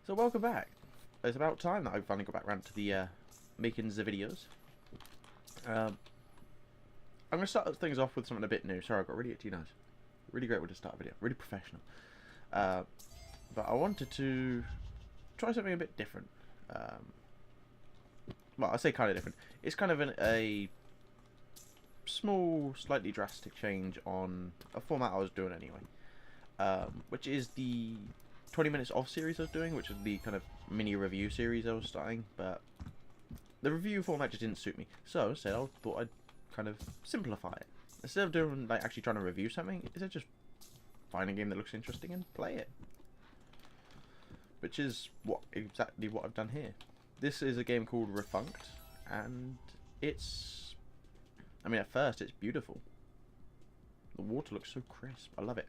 So welcome back. It's about time that I finally got back around to the making the videos. I'm going to start things off with something a bit new. Sorry, I've got really itchy nose. Really great way to start a video. Really professional. But I wanted to try something a bit different. Well, I say kind of different. It's kind of a small, slightly drastic change on a format I was doing anyway. Which is the 20 minutes off series I was doing, which is the kind of mini review series I was starting, but the review format just didn't suit me. So instead I thought I'd kind of simplify it. Instead of doing like actually trying to review something, instead just find a game that looks interesting and play it. Which is exactly what I've done here. This is a game called Refunct, and it's, I mean, at first it's beautiful. The water looks so crisp. I love it.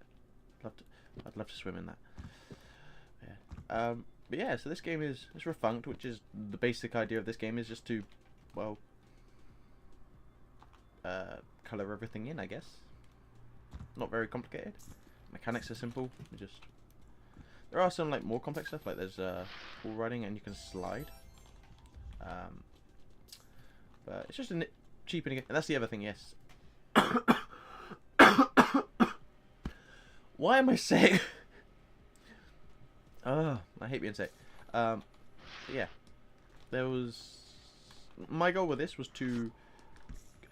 I'd love to swim in that. Yeah. But yeah, so this game is Refunct, which is the basic idea of this game is just to, well, color everything in, I guess. Not very complicated. Mechanics are simple. There are some like more complex stuff, like there's wall riding and you can slide. But it's just a cheap and that's the other thing. Yes. Why am I saying? Oh, I hate being sick. Yeah, there was my goal with this was to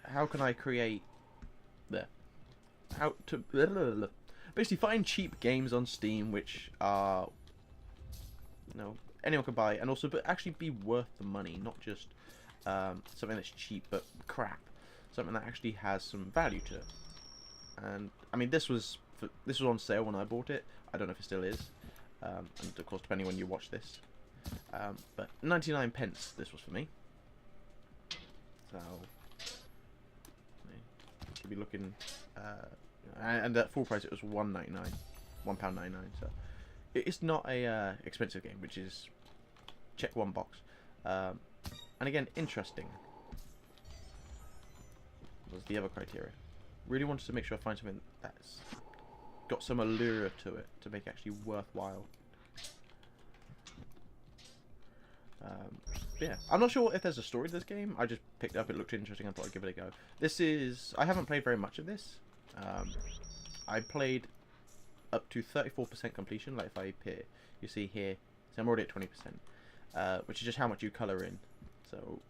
how can I create how to basically find cheap games on Steam which are anyone can buy, and also but actually be worth the money, not just something that's cheap but crap, something that actually has some value to it. And I mean this was on sale when I bought it. I don't know if it still is. And of course depending when you watch this, but 99 pence this was for me, so you'll be looking and at full price it was £1.99, so it's not a expensive game, which is check one box. And again, interesting was the other criteria. Really wanted to make sure I find something that's got some allure to it to make it actually worthwhile. Yeah, I'm not sure if there's a story to this game. I just picked it up, it looked interesting, I thought I'd give it a go. I haven't played very much of this. I played up to 34% completion, like if I appear, you see here, so I'm already at 20%, which is just how much you colour in. So,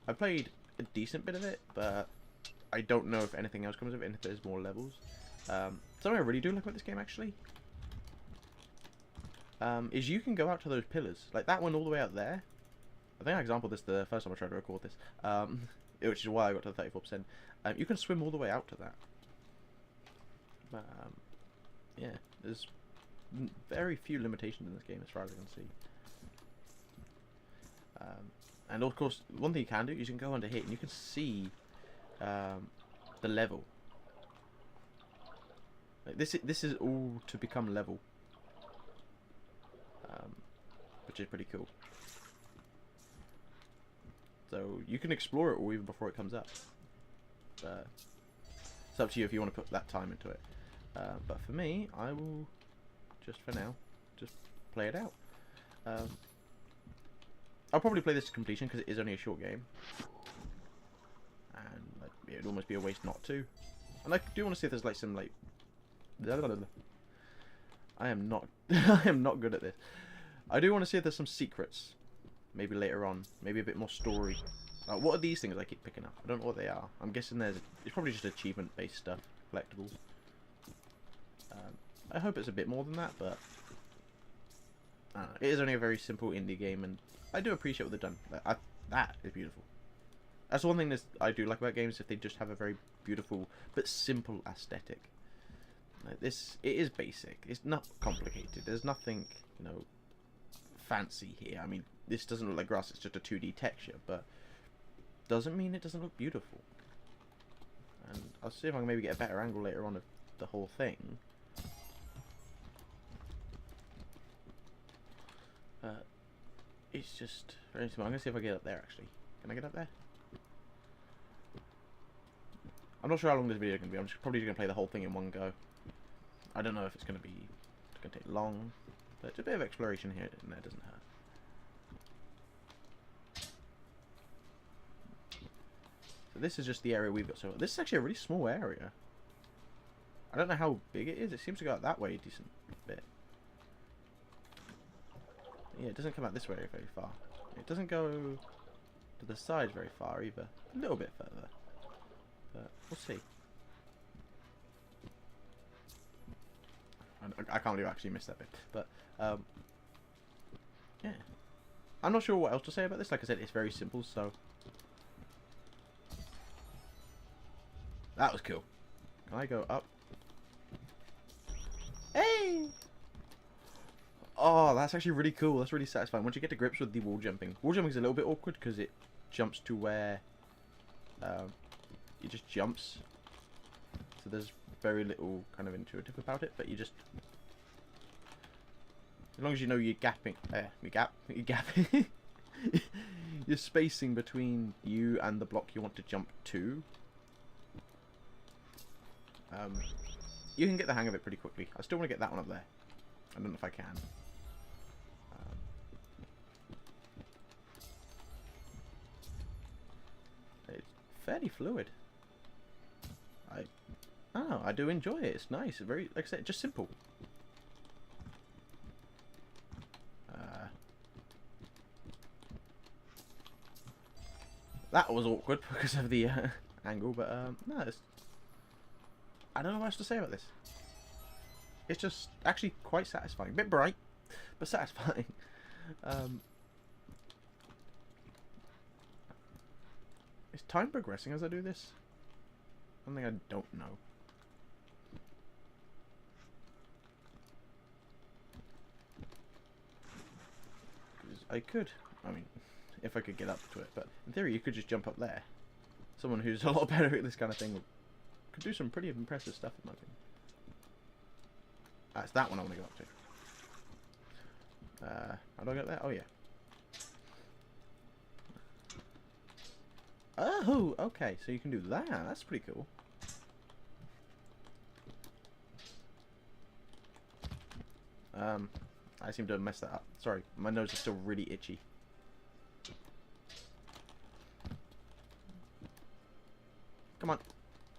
I played a decent bit of it, but I don't know if anything else comes of it and if there's more levels. Something I really do like about this game actually is you can go out to those pillars, like that one all the way out there. I think I exampled this the first time I tried to record this, which is why I got to the 34%. You can swim all the way out to that. Yeah, there's very few limitations in this game as far as I can see. And of course, one thing you can do is you can go under here and you can see the level. Like this is all to become level, which is pretty cool. So you can explore it all even before it comes up. It's up to you if you want to put that time into it. But for me, I will just for now just play it out. I'll probably play this to completion because it is only a short game, and like, it would almost be a waste not to. And I do want to see if there's like some like. I am not I am not good at this. I do want to see if there's some secrets, maybe later on, maybe a bit more story. What are these things I keep picking up? I don't know what they are. I'm guessing it's probably just achievement based stuff, collectibles. I hope it's a bit more than that, but it is only a very simple indie game, and I do appreciate what they've done. Like, that is beautiful. That's one thing I do like about games, if they just have a very beautiful but simple aesthetic. Like this, it is basic. It's not complicated. There's nothing, fancy here. I mean, this doesn't look like grass. It's just a 2D texture, but doesn't mean it doesn't look beautiful. And I'll see if I can maybe get a better angle later on of the whole thing. It's just very small. I'm gonna see if I get up there. Actually, can I get up there? I'm not sure how long this video is gonna be. I'm probably gonna play the whole thing in one go. I don't know if it's gonna take long. But a bit of exploration here and there doesn't hurt. So this is just the area we've got. So this is actually a really small area. I don't know how big it is. It seems to go out that way a decent bit. Yeah, it doesn't come out this way very far. It doesn't go to the sides very far either. A little bit further. But we'll see. I can't believe I actually missed that bit. But, yeah. I'm not sure what else to say about this. Like I said, it's very simple, so... That was cool. Can I go up? Hey! Oh, that's actually really cool. That's really satisfying. Once you get to grips with the wall jumping. Wall jumping is a little bit awkward because it jumps to where it just jumps. So there's very little kind of intuitive about it, but you just... As long as you know you're gapping... you're gapping... you're spacing between you and the block you want to jump to. You can get the hang of it pretty quickly. I still want to get that one up there. I don't know if I can. It's fairly fluid. I do enjoy it. It's nice. It's very, like I said, just simple. That was awkward because of the angle, but no, it's... I don't know what else to say about this. It's just actually quite satisfying. A bit bright, but satisfying. Is time progressing as I do this? Something I don't know. I could. I mean, if I could get up to it. But in theory, you could just jump up there. Someone who's a lot better at this kind of thing could do some pretty impressive stuff, in my opinion. It's that one I want to go up to. How do I get there? Oh, yeah. Oh, okay. So you can do that. That's pretty cool. I seem to have messed that up. Sorry, my nose is still really itchy. Come on.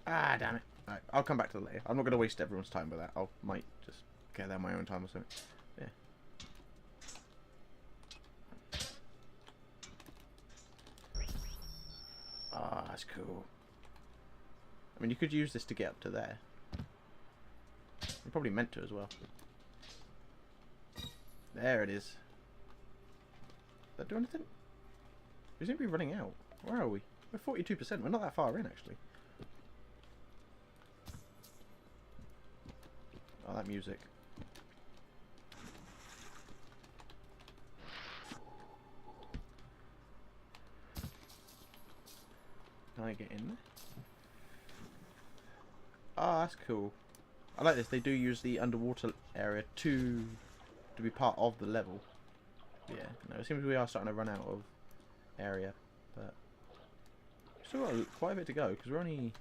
Ah, damn it. Alright, I'll come back to the later. I'm not going to waste everyone's time with that. I might just get there my own time or something. Yeah. Ah, that's cool. I mean, you could use this to get up to there. You probably meant to as well. There it is. Does that do anything? We seem to be running out. Where are we? We're 42%. We're not that far in, actually. Oh, that music. Can I get in there? Oh, that's cool. I like this. They do use the underwater area to be part of the level. Yeah, no, it seems we are starting to run out of area, but still got quite a bit to go because we're only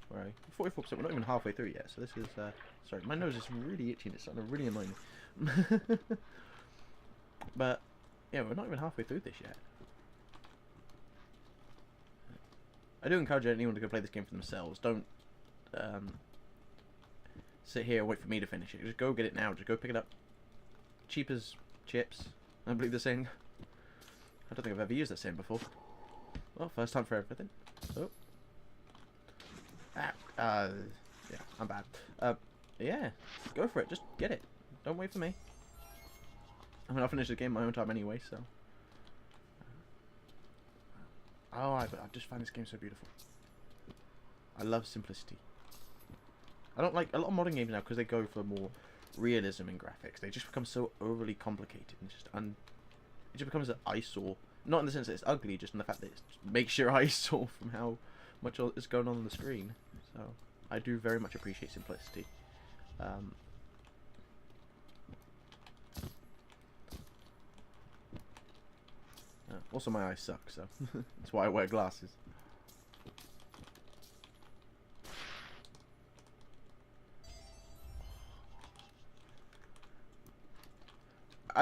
44%. We're not even halfway through yet. So this is sorry, my nose is really itchy and it's starting to really annoy me. But yeah, we're not even halfway through this yet. I do encourage anyone to go play this game for themselves. Don't sit here and wait for me to finish it. Just go get it now. Just go pick it up. Cheap as chips, I believe they're saying. I don't think I've ever used that saying before. Well, first time for everything. Oh. Yeah, I'm bad. Yeah, go for it. Just get it. Don't wait for me. I mean, I'll finish the game my own time anyway, so. Oh, I just find this game so beautiful. I love simplicity. I don't like a lot of modern games now because they go for more realism in graphics. They just become so overly complicated and just it just becomes an eyesore. Not in the sense that it's ugly, just in the fact that it makes your eyes sore from how much is going on the screen. So I do very much appreciate simplicity. Also, my eyes suck, so that's why I wear glasses.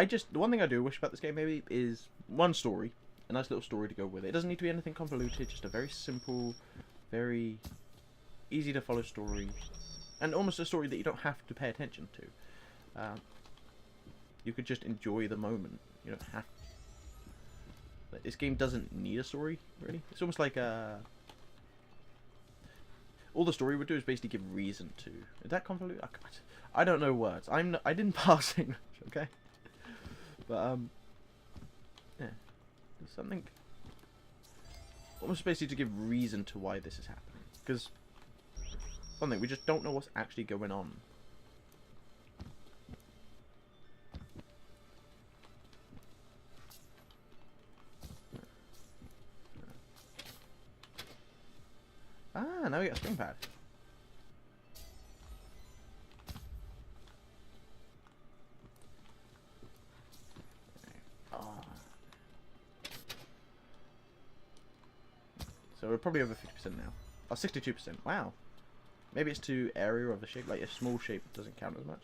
the one thing I do wish about this game maybe is one story, a nice little story to go with it. It doesn't need to be anything convoluted, just a very simple, very easy to follow story, and almost a story that you don't have to pay attention to. You could just enjoy the moment. You don't have. This game doesn't need a story, really. It's almost like all the story would do is basically give reason to. Is that convoluted? I don't know words. I didn't pass English, okay? But yeah, there's something almost basically to give reason to why this is happening. Because one thing, we just don't know what's actually going on. Ah, now we got a spring pad. Oh. So we're probably over 50% now. Oh, 62%. Wow. Maybe it's to area of the shape. Like a small shape doesn't count as much.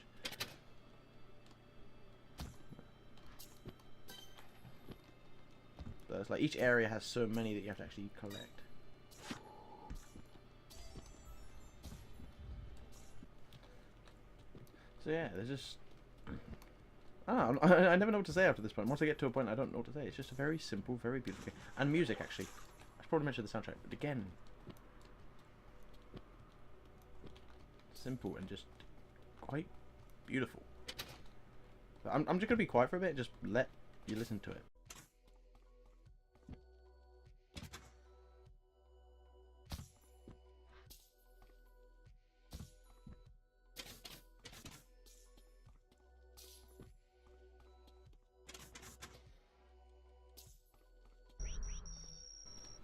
So it's like each area has so many that you have to actually collect. So yeah, there's just... I never know what to say after this point. Once I get to a point, I don't know what to say. It's just a very simple, very beautiful game. And music, actually. I should probably mention the soundtrack, but again... simple and just quite beautiful. But I'm just going to be quiet for a bit and just let you listen to it.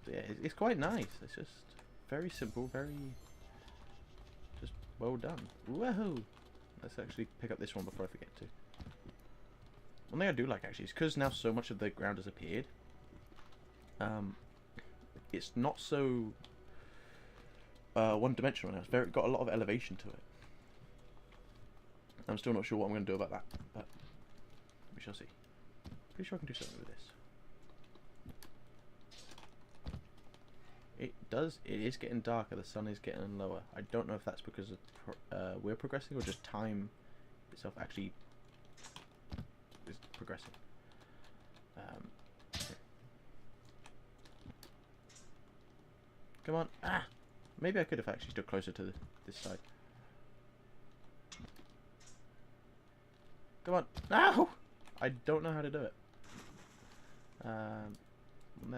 Yeah, it's quite nice. It's just very simple, very just well done. Whoa! Let's actually pick up this one before I forget to. One thing I do like actually is because now so much of the ground has appeared. It's not so one-dimensional now. It's got a lot of elevation to it. I'm still not sure what I'm going to do about that, but we shall see. Pretty sure I can do something with this. It is getting darker, the sun is getting lower. I don't know if that's because of we're progressing or just time itself actually is progressing. Come on. Ah! Maybe I could have actually stood closer to this side. Come on. No! I don't know how to do it.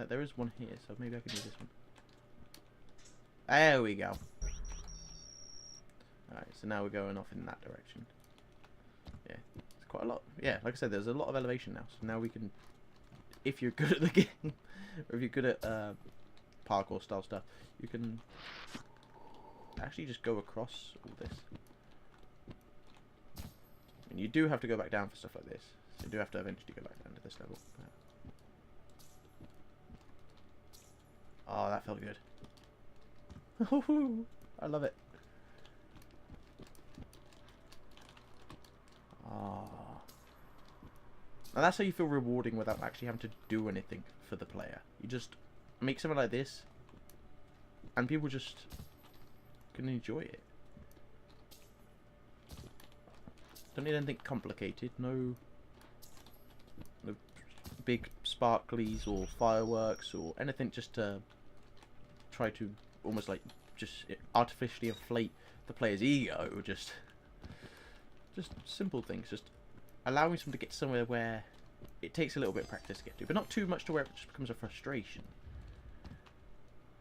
There is one here, so maybe I could do this one. There we go. Alright, so now we're going off in that direction. Yeah, it's quite a lot. Yeah, like I said, there's a lot of elevation now. So now we can, if you're good at the game, or if you're good at parkour style stuff, you can actually just go across all this. And you do have to go back down for stuff like this. So you do have to eventually go back down to this level. Oh, that felt good. I love it. Ah. Now that's how you feel rewarding without actually having to do anything for the player. You just make something like this, and people just can enjoy it. Don't need anything complicated. No big sparklies or fireworks or anything just to try to almost like just artificially inflate the player's ego. Just simple things, just allowing someone to get somewhere where it takes a little bit of practice to get to, but not too much to where it just becomes a frustration.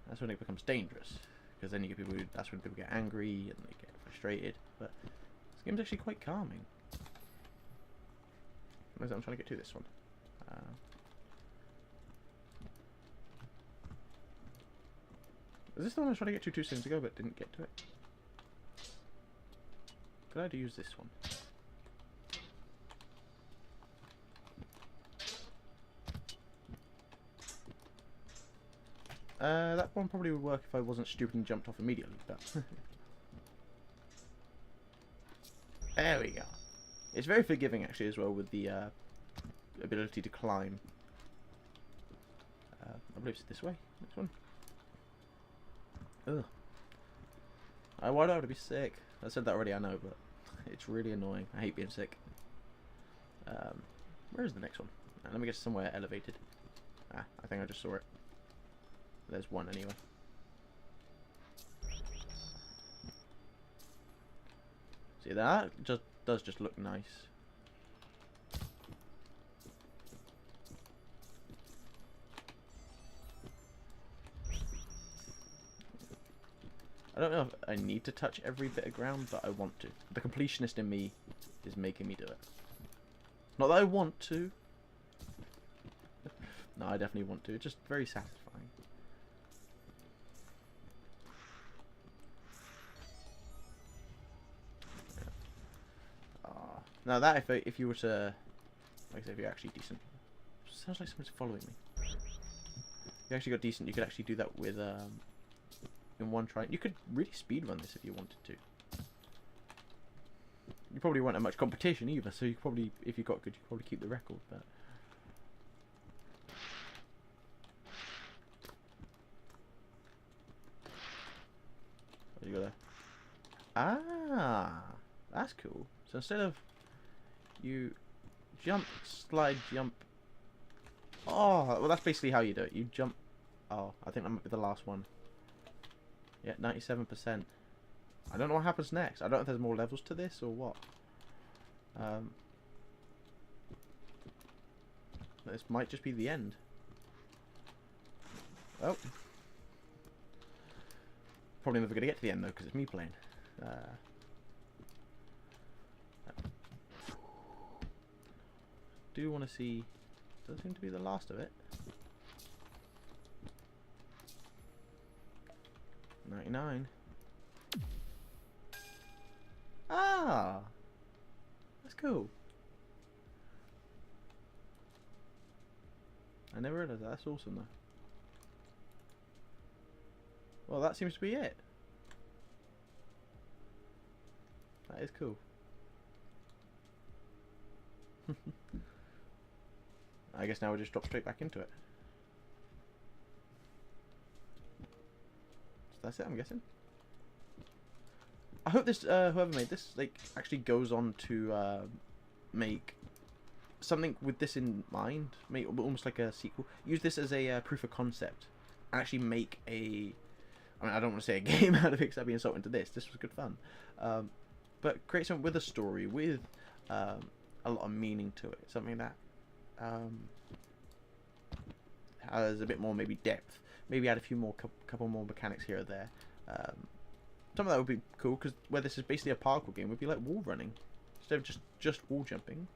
That's when it becomes dangerous, because then you get people that's when people get angry and they get frustrated. But this game's actually quite calming. I'm trying to get to this one. Is this the one I was trying to get to 2 seconds ago but didn't get to it? Could I use this one? That one probably would work if I wasn't stupid and jumped off immediately, but... There we go. It's very forgiving actually as well with the ability to climb. I believe it's this way. Next one. Ugh. Why do I have to be sick? I said that already, I know, but it's really annoying. I hate being sick. Where is the next one? Let me get somewhere elevated. I think I just saw it. There's one anyway. See, that does just look nice. I don't know if I need to touch every bit of ground, but I want to. The completionist in me is making me do it. Not that I want to. No, I definitely want to. It's just very satisfying. Yeah. Now that if you were to, like I say, if you're actually decent, sounds like someone's following me. If you actually got decent, you could actually do that with in one try. You could really speedrun this if you wanted to. You probably won't have much competition either, so you could probably, if you got good, you could probably keep the record. But what do you got there? Ah, that's cool. So instead of you jump, slide, jump. Oh, well, that's basically how you do it. You jump. Oh, I think that might be the last one. Yeah, 97%. I don't know what happens next. I don't know if there's more levels to this or what. This might just be the end. Oh. Probably never going to get to the end though, because it's me playing. Do want to see... Does seem to be the last of it. 99. Ah, that's cool. I never realized that. That's awesome though. Well, that seems to be it. That is cool. I guess now we'll just drop straight back into it. So that's it, I'm guessing. I hope this whoever made this like actually goes on to make something with this in mind, make almost like a sequel. Use this as a proof of concept. Actually make a, I mean, I don't want to say a game out of it because I'd be insulting to this. This was good fun, but create something with a story, with a lot of meaning to it. Something that has a bit more maybe depth. Maybe add a few more, couple more mechanics here or there. Some of that would be cool, because where this is basically a parkour game, would be like wall running instead of just wall jumping.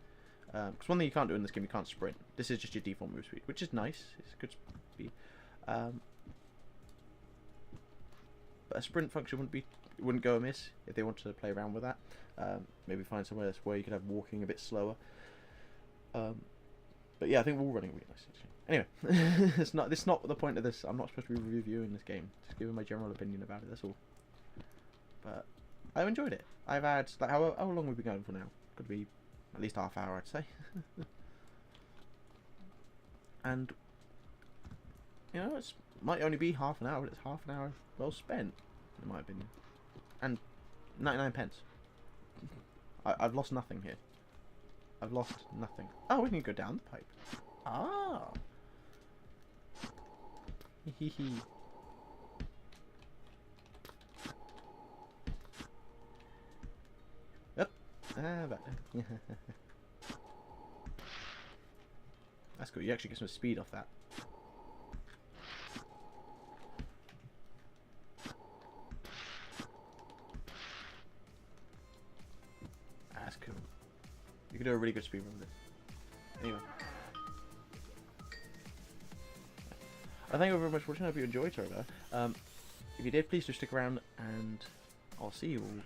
Because one thing you can't do in this game, you can't sprint. This is just your default move speed, which is nice. It's good speed. But a sprint function wouldn't go amiss if they wanted to play around with that. Maybe find somewhere where you could have walking a bit slower. But yeah, I think wall running would be nice. Anyway, this is not the point of this. I'm not supposed to be reviewing this game. Just giving my general opinion about it. That's all. But I've enjoyed it. I've had like how long have we been going for now? Could be at least half hour, I'd say. And you know, it might only be half an hour, but it's half an hour well spent, in my opinion. And 99 pence. I've lost nothing here. I've lost nothing. Oh, we can go down the pipe. Ah. Hee hee. Yep. That's cool. You actually get some speed off that. That's cool. You can do a really good speed run with this. Anyway. I thank you very much for watching. I hope you enjoyed, If you did, please do stick around, and I'll see you all